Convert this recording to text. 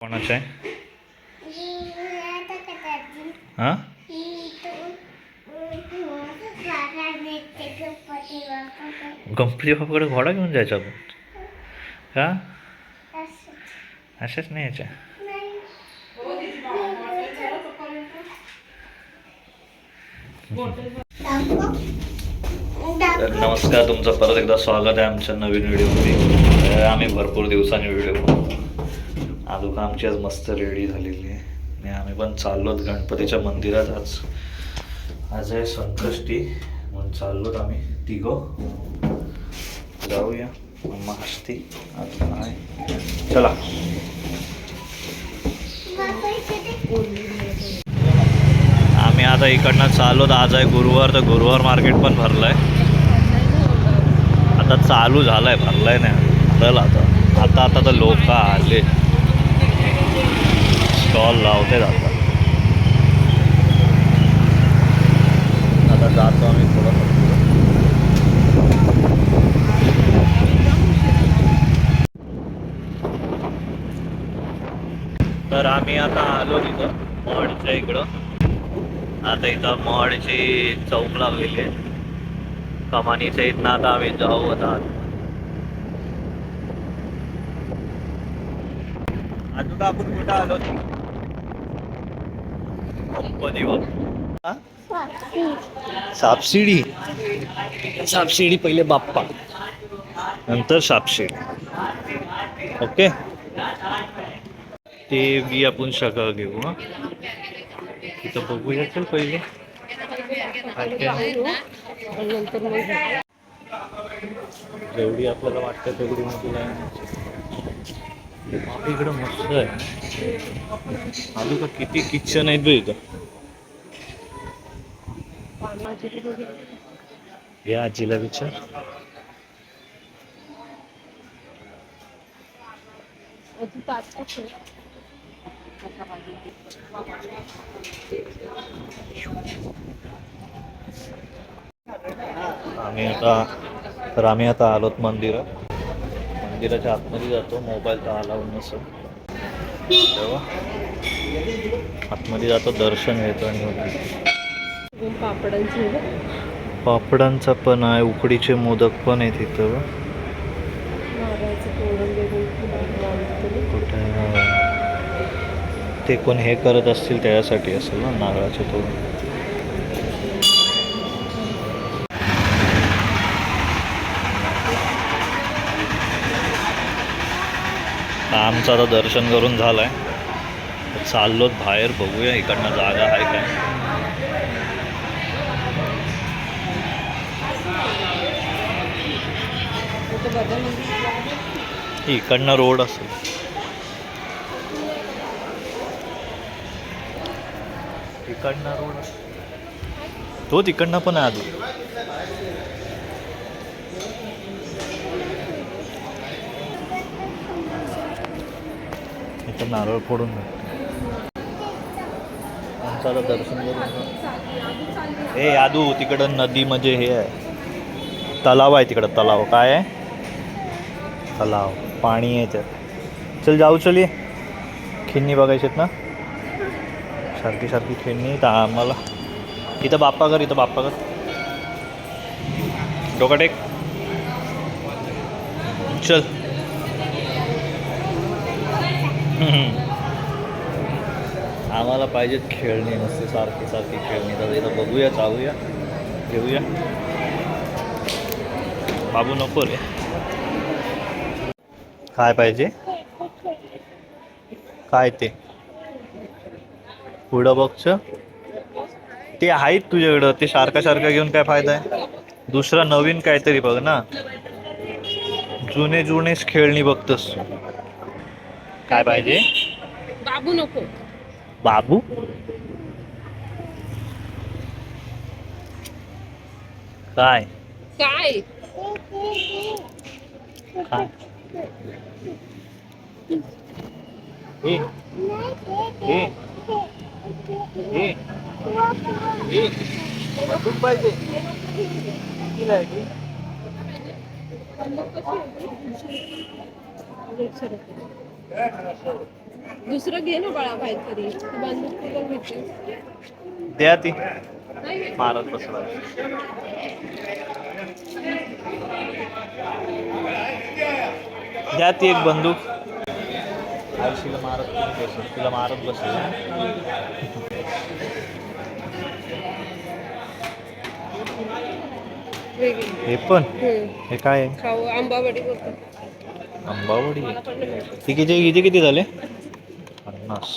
कोणाचं आहे? हां गणपती बाप्पाकडे घोडा घेऊन जायचा आपण का? अशाच नाही यायच्या. तर नमस्कार, तुमचं परत एकदा स्वागत आहे आमच्या नवीन व्हिडिओमध्ये. आम्ही भरपूर दिवसांनी व्हिडिओ आदू आमची आज मस्त रेडी झालेली आहे आणि आम्ही पण चाललोत गणपतीच्या मंदिरात. आज आहे संकष्टी म्हणून चाललोत आम्ही तिघं. जाऊया. मम्मा हसती आदू आहे. चला. आम्ही आता इकडनं चाललोत. आज आहे गुरुवार, तर गुरुवार मार्केट पण भरलंय. आता चालू झालंय, भरलंय नाही चल आता तर लोक आले, स्टॉल लावते जातात. आता जातो आम्ही थोडं. तर आम्ही आता आलो तिथं महडच्या इकडं. आता इथं महडची चौक लागलेली आहे कमानीच्या इथनं. आता आम्ही जाऊ. आता आपण कुठं आलो? सापशिडी. सापशिडी पहिले बाप्पा, नंतर सापशिडी. ओके, ते बी आपण सगळं घेऊ. हा तिथं बघूया. चल पहिले जेवढी आपल्याला वाटतं तेवढी मध्ये इकडं मस्त आहे. आलू का किती किचन आहेत बघ इथं. या आजीला विचार. आम्ही आता आलोत मंदिरात. मंदिराच्या आतमध्ये जातो. मोबाईल तर अलाउड नसेल तेव्हा आतमध्ये जातो, दर्शन घेतो आणि पापडांचा पण आहे, उकडीचे मोदक पण आहे तिथं. कुठे ते कोण हे करत असतील त्यासाठी असेल ना, नारळाचे तोरण. आमचं आता दर्शन करून झालंय. चाललोत बाहेर, बघूया इकडनं जागा आहे काय. इकडनं रोड असेल. इकडनं रोड तो तिकडनं पण आहे अजून. इथं नारळ फोडून आमचं आता दर्शन करून. हे यादू तिकडं नदी म्हणजे हे आहे, तलाव आहे तिकडं. तलाव काय आहे? तलाव, पाणी आहे त्यात. चल जाऊ. चल ये. खिन्नी बघायचीत ना, सारखी सारखी खिन्नी. तर आम्हाला इथं बाप्पा कर, इथं बाप्पा कर. डोका टेक. चल. आम्हाला पाहिजेत खेळणी, नसते सारखी सारखी खेळणी. तर इथं बघूया, जाऊया, घेऊया. बाबू नको रे. काय पाहिजे? काय ते पुढं बघचं ते आहेत तुझ्याकडं. ते सारखं सारखं घेऊन काय फायदा आहे? दुसरा नवीन काहीतरी बघ ना. जुनेच खेळणी बघतस. काय पाहिजे? बाबू नको. बाबू काय काय काय? पाहिजे. दुसरं घे ना बाळा काहीतरी बंदूक तुला घेते द्या ती नाही मारत बसला. द्या ती एक बंदूक. आरशीला मारत बसेल, तिला मारत बसेल. वेगळी हे पण हे काय आहे? खाऊ आंबावडी बोलतो आंबावडी. ती किती किती किती झाले? 50.